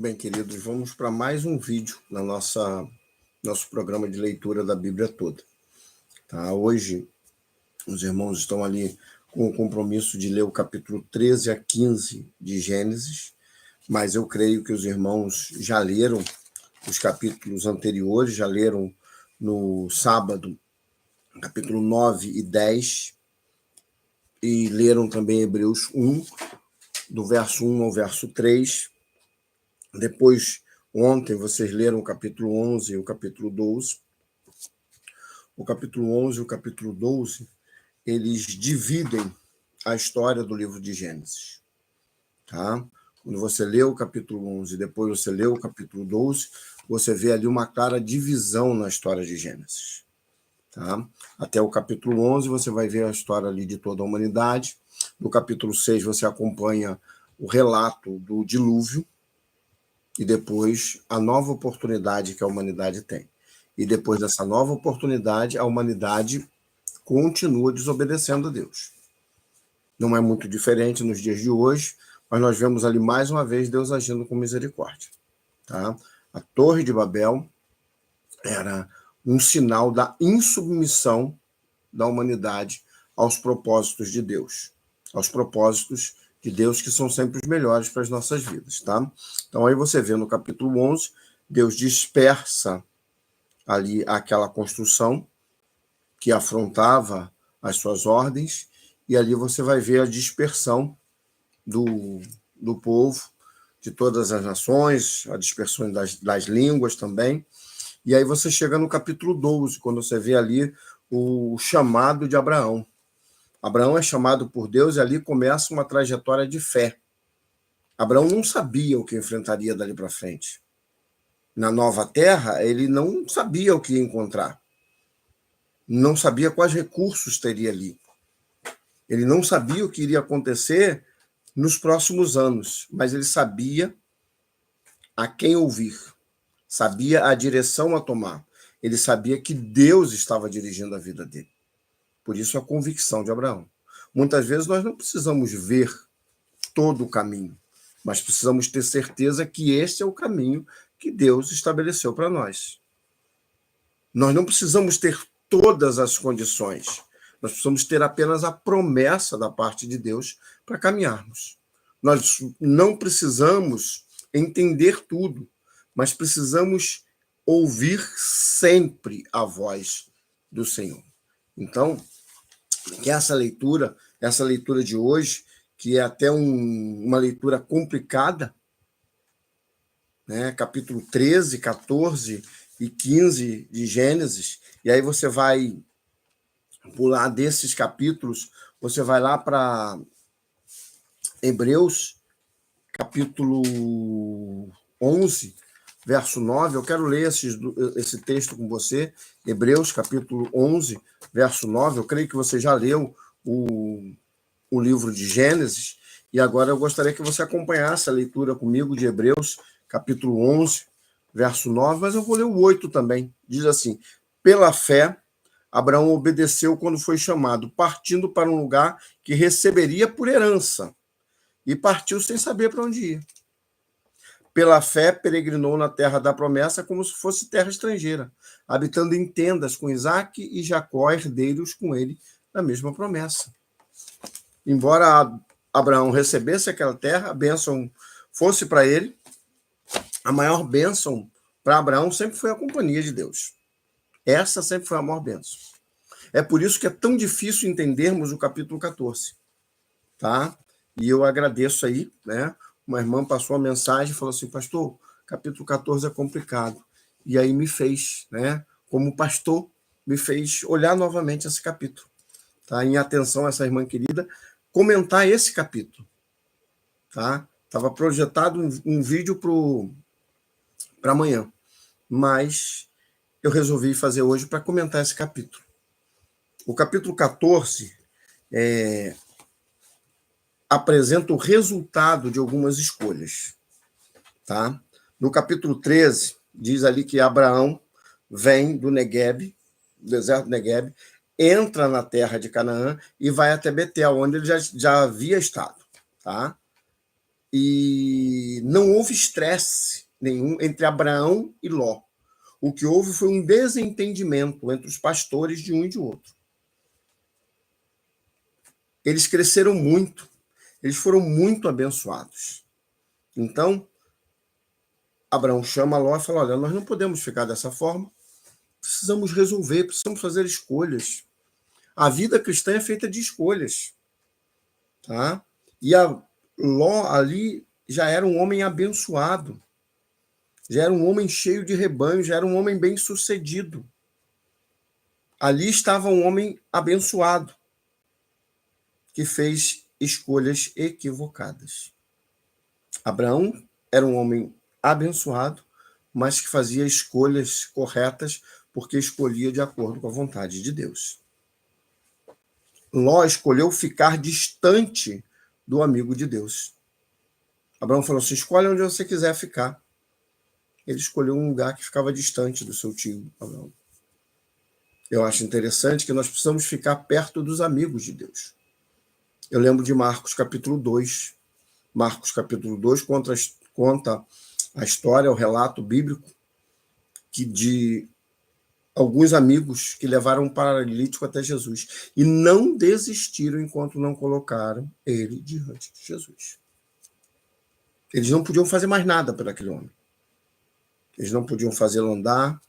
Bem, queridos, vamos para mais um vídeo na nosso programa de leitura da Bíblia toda. Tá? Hoje, os irmãos estão ali com o compromisso de ler o capítulo 13 a 15 de Gênesis, mas eu creio que os irmãos já leram os capítulos anteriores, já leram no sábado, capítulo 9 e 10, e leram também Hebreus 1, do verso 1 ao verso 3. Depois, ontem, vocês leram o capítulo 11 e o capítulo 12. O capítulo 11 e o capítulo 12, eles dividem a história do livro de Gênesis. Tá? Quando você lê o capítulo 11 e depois você lê o capítulo 12, você vê ali uma clara divisão na história de Gênesis. Tá? Até o capítulo 11 você vai ver a história ali de toda a humanidade. No capítulo 6 você acompanha o relato do dilúvio, e depois a nova oportunidade que a humanidade tem. E depois dessa nova oportunidade, a humanidade continua desobedecendo a Deus. Não é muito diferente nos dias de hoje, mas nós vemos ali mais uma vez Deus agindo com misericórdia. Tá? A Torre de Babel era um sinal da insubmissão da humanidade aos propósitos de Deus, aos propósitos de Deus que são sempre os melhores para as nossas vidas, tá? Então aí você vê no capítulo 11, Deus dispersa ali aquela construção que afrontava as suas ordens, e ali você vai ver a dispersão do povo, de todas as nações, a dispersão das línguas também. E aí você chega no capítulo 12, quando você vê ali o chamado de Abraão. Abraão é chamado por Deus e ali começa uma trajetória de fé. Abraão não sabia o que enfrentaria dali para frente. Na nova terra, ele não sabia o que ia encontrar. Não sabia quais recursos teria ali. Ele não sabia o que iria acontecer nos próximos anos, mas ele sabia a quem ouvir, sabia a direção a tomar. Ele sabia que Deus estava dirigindo a vida dele. Por isso a convicção de Abraão. Muitas vezes nós não precisamos ver todo o caminho, mas precisamos ter certeza que este é o caminho que Deus estabeleceu para nós. Nós não precisamos ter todas as condições, nós precisamos ter apenas a promessa da parte de Deus para caminharmos. Nós não precisamos entender tudo, mas precisamos ouvir sempre a voz do Senhor. Então, que essa leitura de hoje, que é até uma leitura complicada, né? Capítulo 13, 14 e 15 de Gênesis, e aí você vai pular desses capítulos, você vai lá para Hebreus, capítulo 11, verso 9, eu quero ler esse texto com você, Hebreus, capítulo 11, verso 9, eu creio que você já leu o livro de Gênesis, e agora eu gostaria que você acompanhasse a leitura comigo de Hebreus, capítulo 11, verso 9, mas eu vou ler o 8 também. Diz assim: pela fé, Abraão obedeceu quando foi chamado, partindo para um lugar que receberia por herança, e partiu sem saber para onde ia. Pela fé, peregrinou na terra da promessa como se fosse terra estrangeira, habitando em tendas com Isaque e Jacó, herdeiros com ele da mesma promessa. Embora Abraão recebesse aquela terra, a bênção fosse para ele, a maior bênção para Abraão sempre foi a companhia de Deus. Essa sempre foi a maior bênção. É por isso que é tão difícil entendermos o capítulo 14. Tá? E eu agradeço aí, né? Uma irmã passou uma mensagem e falou assim: pastor, capítulo 14 é complicado. E aí me fez, né? Como pastor, me fez olhar novamente esse capítulo. Tá? Em atenção a essa irmã querida, comentar esse capítulo. Tá? Estava projetado um vídeo para amanhã, mas eu resolvi fazer hoje para comentar esse capítulo. O capítulo 14 apresenta o resultado de algumas escolhas. Tá? No capítulo 13, diz ali que Abraão vem do Negueb, do deserto do Negueb, entra na terra de Canaã e vai até Betel, onde ele já havia estado. Tá? E não houve estresse nenhum entre Abraão e Ló. O que houve foi um desentendimento entre os pastores de um e de outro. Eles cresceram muito, eles foram muito abençoados. Então, Abraão chama Ló e fala: olha, nós não podemos ficar dessa forma, precisamos resolver, precisamos fazer escolhas. A vida cristã é feita de escolhas. Tá? E a Ló ali já era um homem abençoado, já era um homem cheio de rebanho, já era um homem bem-sucedido. Ali estava um homem abençoado, que fez escolhas equivocadas. Abraão era um homem abençoado, mas que fazia escolhas corretas, porque escolhia de acordo com a vontade de Deus. Ló escolheu ficar distante do amigo de Deus. Abraão falou assim: escolhe onde você quiser ficar. Ele escolheu um lugar que ficava distante do seu tio Abraão. Eu acho interessante que nós precisamos ficar perto dos amigos de Deus. Eu lembro de Marcos capítulo 2. Marcos capítulo 2 conta a história, o relato bíblico de alguns amigos que levaram um paralítico até Jesus e não desistiram enquanto não colocaram ele diante de Jesus. Eles não podiam fazer mais nada por aquele homem. Eles não podiam fazê-lo andar,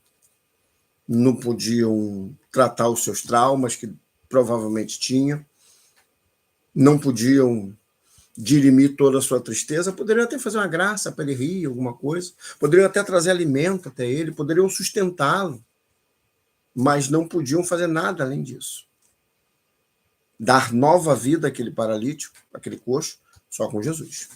não podiam tratar os seus traumas, que provavelmente tinha, não podiam dirimir toda a sua tristeza, poderiam até fazer uma graça para ele rir, alguma coisa, poderiam até trazer alimento até ele, poderiam sustentá-lo, mas não podiam fazer nada além disso. Dar nova vida àquele paralítico, àquele coxo, só com Jesus.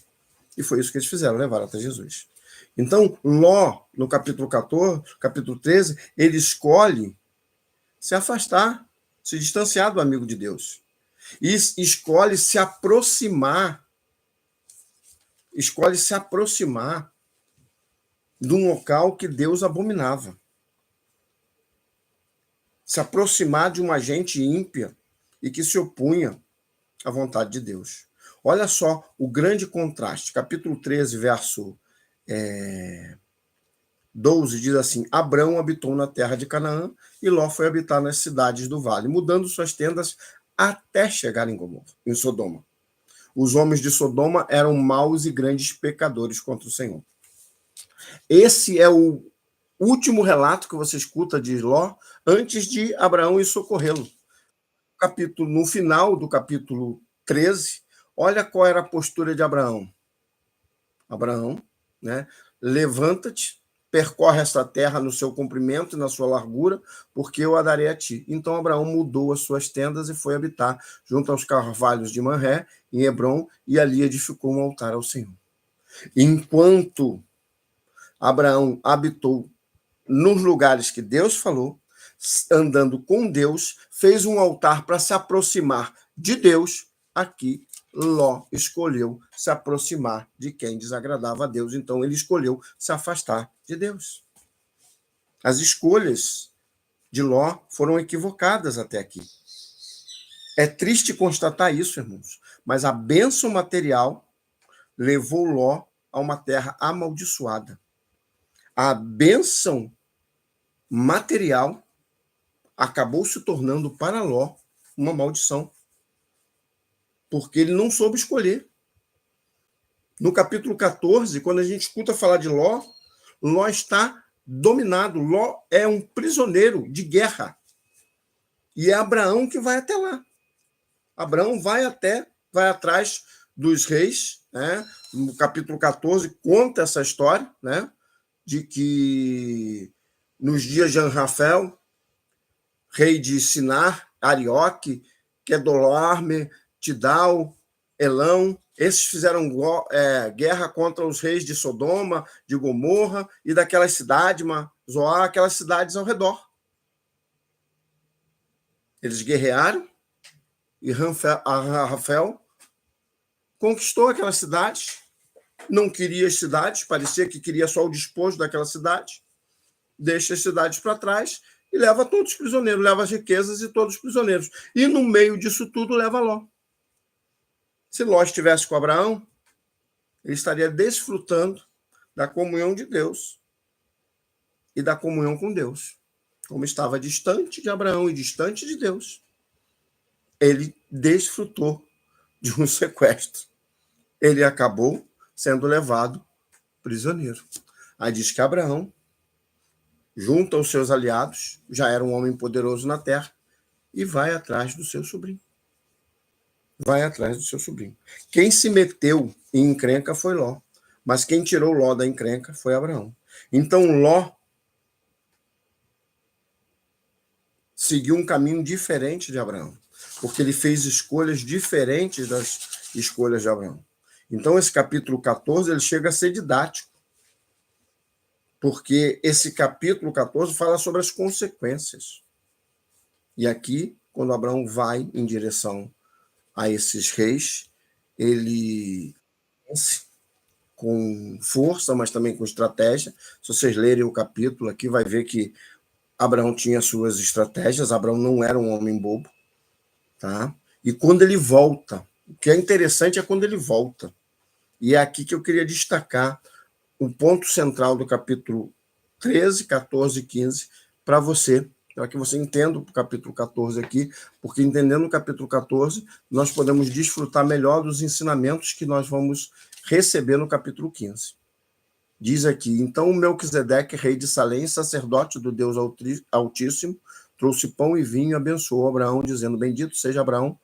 E foi isso que eles fizeram, levaram até Jesus. Então, Ló, no capítulo 14, capítulo 13, ele escolhe se afastar, se distanciar do amigo de Deus. E escolhe se aproximar de um local que Deus abominava. Se aproximar de uma gente ímpia e que se opunha à vontade de Deus. Olha só o grande contraste. Capítulo 13, verso 12, diz assim: Abrão habitou na terra de Canaã e Ló foi habitar nas cidades do vale, mudando suas tendas até chegar em Sodoma. Os homens de Sodoma eram maus e grandes pecadores contra o Senhor. Esse é o último relato que você escuta de Ló antes de Abraão ir socorrê-lo. No final do capítulo 13, olha qual era a postura de Abraão. Abraão, né? Levanta-te, percorre esta terra no seu comprimento e na sua largura, porque eu a darei a ti. Então Abraão mudou as suas tendas e foi habitar junto aos carvalhos de Manré, em Hebrom, e ali edificou um altar ao Senhor. Enquanto Abraão habitou nos lugares que Deus falou, andando com Deus, fez um altar para se aproximar de Deus. Aqui, Ló escolheu se aproximar de quem desagradava a Deus, então ele escolheu se afastar de Deus. As escolhas de Ló foram equivocadas até aqui. É triste constatar isso, irmãos, mas a bênção material levou Ló a uma terra amaldiçoada. A bênção material acabou se tornando para Ló uma maldição, porque ele não soube escolher. No capítulo 14, quando a gente escuta falar de Ló, Ló está dominado. Ló é um prisioneiro de guerra. E é Abraão que vai até lá. Abraão vai atrás dos reis, né? No capítulo 14 conta essa história, né? De que nos dias de Anrafel, rei de Sinar, Arioque, Quedorlaomer, Tidal, Elão, esses fizeram guerra contra os reis de Sodoma, de Gomorra e daquelas cidades, Zoar, aquelas cidades ao redor. Eles guerrearam e Anrafel conquistou aquelas cidades, não queria as cidades, parecia que queria só o despojo daquela cidade, deixa as cidades para trás e leva todos os prisioneiros, leva as riquezas e todos os prisioneiros. E no meio disso tudo leva Ló. Se Ló estivesse com Abraão, Ele estaria desfrutando da comunhão de Deus e da comunhão com Deus. Como estava distante de Abraão e distante de Deus, ele desfrutou de um sequestro. Ele acabou sendo levado prisioneiro. Aí diz que Abraão, junto aos seus aliados, já era um homem poderoso na terra, e vai atrás do seu sobrinho. Vai atrás do seu sobrinho. Quem se meteu em encrenca foi Ló, mas quem tirou Ló da encrenca foi Abraão. Então Ló seguiu um caminho diferente de Abraão, porque ele fez escolhas diferentes das escolhas de Abraão. Então esse capítulo 14 ele chega a ser didático, porque esse capítulo 14 fala sobre as consequências. E aqui, quando Abraão vai em direção a esses reis, ele vence com força, mas também com estratégia. Se vocês lerem o capítulo aqui, vai ver que Abraão tinha suas estratégias, Abraão não era um homem bobo, tá? E quando ele volta, o que é interessante é quando ele volta. E é aqui que eu queria destacar o ponto central do capítulo 13, 14 e 15 para você, para que você entenda o capítulo 14 aqui, porque entendendo o capítulo 14, nós podemos desfrutar melhor dos ensinamentos que nós vamos receber no capítulo 15. Diz aqui, então Melquisedeque, rei de Salém, sacerdote do Deus Altíssimo, trouxe pão e vinho e abençoou Abraão, dizendo, bendito seja Abraão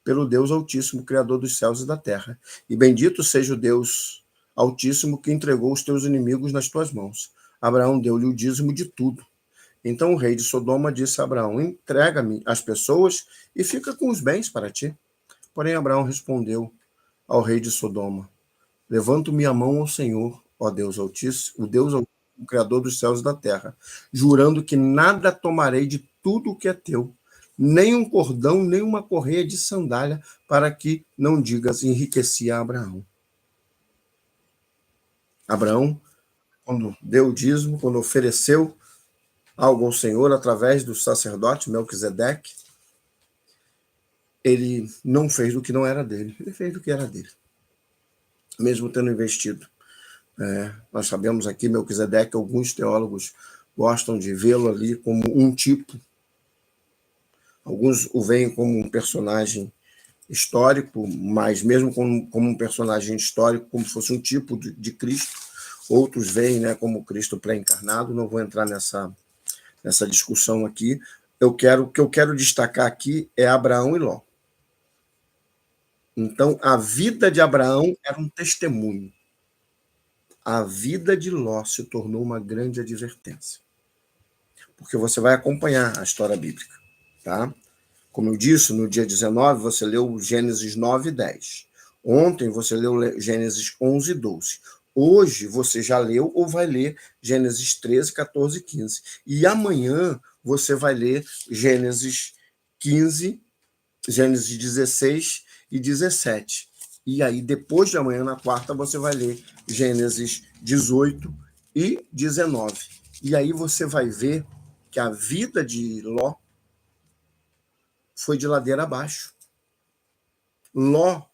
pelo Deus Altíssimo, Criador dos céus e da terra, e bendito seja o Deus Altíssimo que entregou os teus inimigos nas tuas mãos. Abraão deu-lhe o dízimo de tudo. Então o rei de Sodoma disse a Abraão, entrega-me as pessoas e fica com os bens para ti. Porém Abraão respondeu ao rei de Sodoma, levanto minha mão ao Senhor, ó Deus Altíssimo, o Deus Altíssimo, o Criador dos céus e da terra, jurando que nada tomarei de tudo o que é teu, nem um cordão, nem uma correia de sandália, para que não digas, enriqueci a Abraão. Abraão, quando deu o dízimo, quando ofereceu algo ao Senhor através do sacerdote Melquisedeque, ele não fez do que não era dele, ele fez do que era dele, mesmo tendo investido. Nós sabemos aqui, Melquisedeque, alguns teólogos gostam de vê-lo ali como um tipo. Alguns o veem como um personagem histórico, mas mesmo como um personagem histórico, como se fosse um tipo de Cristo. Outros veem, né, como Cristo pré-encarnado. Não vou entrar nessa discussão aqui. O que eu quero destacar aqui é Abraão e Ló. Então, a vida de Abraão era um testemunho. A vida de Ló se tornou uma grande advertência. Porque você vai acompanhar a história bíblica, tá? Como eu disse, no dia 19, você leu Gênesis 9 e 10. Ontem você leu Gênesis 11 e 12. Hoje você já leu ou vai ler Gênesis 13, 14 e 15. E amanhã você vai ler Gênesis 15, Gênesis 16 e 17. E aí, depois de amanhã, na quarta, você vai ler Gênesis 18 e 19. E aí você vai ver que a vida de Ló foi de ladeira abaixo. Ló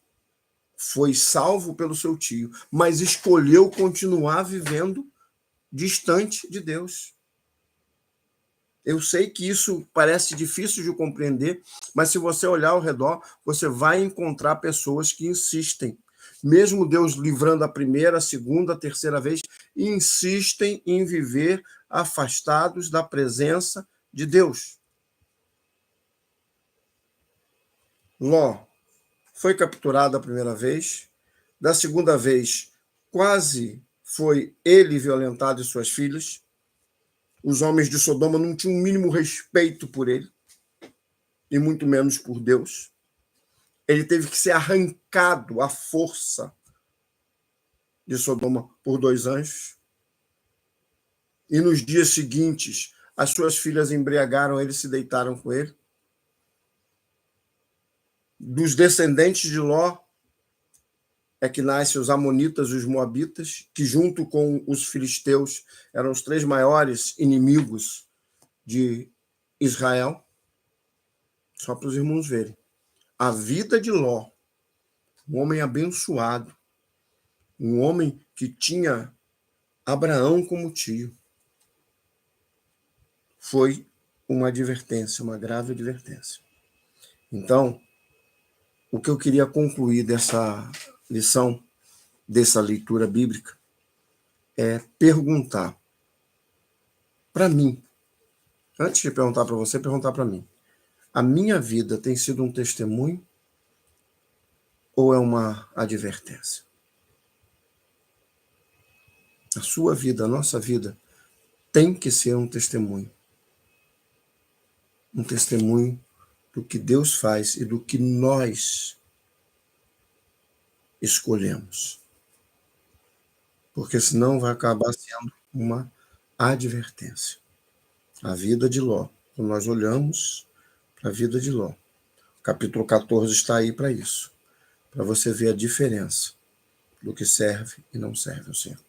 foi salvo pelo seu tio, mas escolheu continuar vivendo distante de Deus. Eu sei que isso parece difícil de compreender, mas se você olhar ao redor, você vai encontrar pessoas que insistem. Mesmo Deus livrando a primeira, a segunda, a terceira vez, insistem em viver afastados da presença de Deus. Ló foi capturado a primeira vez, da segunda vez, quase foi ele violentado e suas filhas. Os homens de Sodoma não tinham o mínimo respeito por ele, e muito menos por Deus. Ele teve que ser arrancado à força de Sodoma por 2 anjos. E nos dias seguintes, as suas filhas embriagaram ele e se deitaram com ele. Dos descendentes de Ló é que nascem os amonitas e os moabitas, que junto com os filisteus eram os 3 maiores inimigos de Israel. Só para os irmãos verem. A vida de Ló, um homem abençoado, um homem que tinha Abraão como tio. Foi uma advertência, uma grave advertência. Então, o que eu queria concluir dessa lição, dessa leitura bíblica, é perguntar para mim, antes de perguntar para você, perguntar para mim: a minha vida tem sido um testemunho ou é uma advertência? A sua vida, a nossa vida, tem que ser um testemunho. Um testemunho do que Deus faz e do que nós escolhemos. Porque senão vai acabar sendo uma advertência. A vida de Ló. Quando nós olhamos para a vida de Ló, o capítulo 14 está aí para isso, para você ver a diferença do que serve e não serve ao Senhor.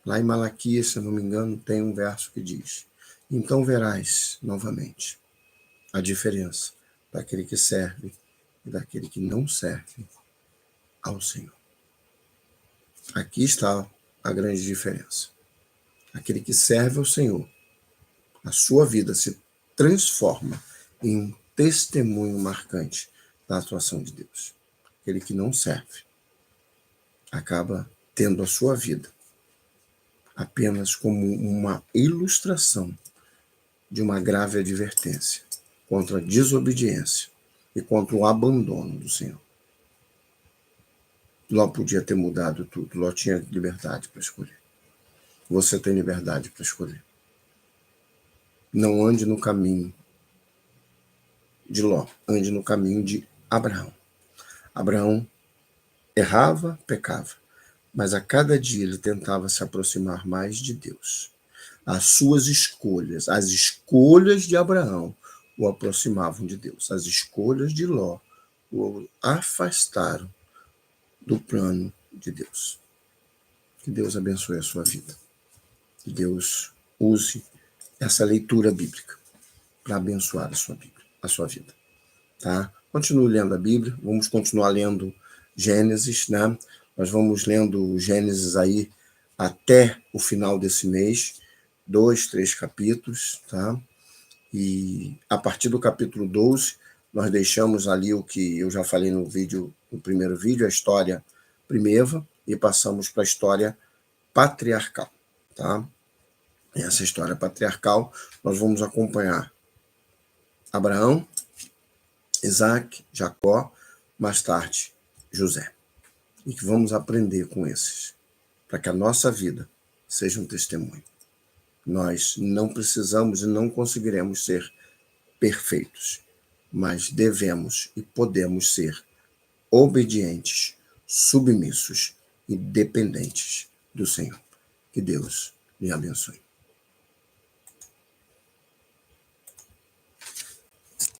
Lá em Malaquias, se eu não me engano, tem um verso que diz: então verás novamente a diferença daquele que serve e daquele que não serve ao Senhor. Aqui está a grande diferença. Aquele que serve ao Senhor, a sua vida se transforma em um testemunho marcante da atuação de Deus. Aquele que não serve acaba tendo a sua vida apenas como uma ilustração de uma grave advertência contra a desobediência e contra o abandono do Senhor. Ló podia ter mudado tudo, Ló tinha liberdade para escolher. Você tem liberdade para escolher. Não ande no caminho de Ló, ande no caminho de Abraão. Abraão errava, pecava, mas a cada dia ele tentava se aproximar mais de Deus. As suas escolhas, as escolhas de Abraão o aproximavam de Deus. As escolhas de Ló o afastaram do plano de Deus. Que Deus abençoe a sua vida. Que Deus use essa leitura bíblica para abençoar a sua vida. Tá? Continue lendo a Bíblia, vamos continuar lendo Gênesis, né? Nós vamos lendo Gênesis aí até o final desse mês, 2, 3 capítulos, tá? E a partir do capítulo 12, nós deixamos ali o que eu já falei no primeiro vídeo, a história primeva, e passamos para a história patriarcal, tá? Essa história patriarcal, nós vamos acompanhar Abraão, Isaac, Jacó, mais tarde, José. E que vamos aprender com esses, para que a nossa vida seja um testemunho. Nós não precisamos e não conseguiremos ser perfeitos, mas devemos e podemos ser obedientes, submissos e dependentes do Senhor. Que Deus lhe abençoe.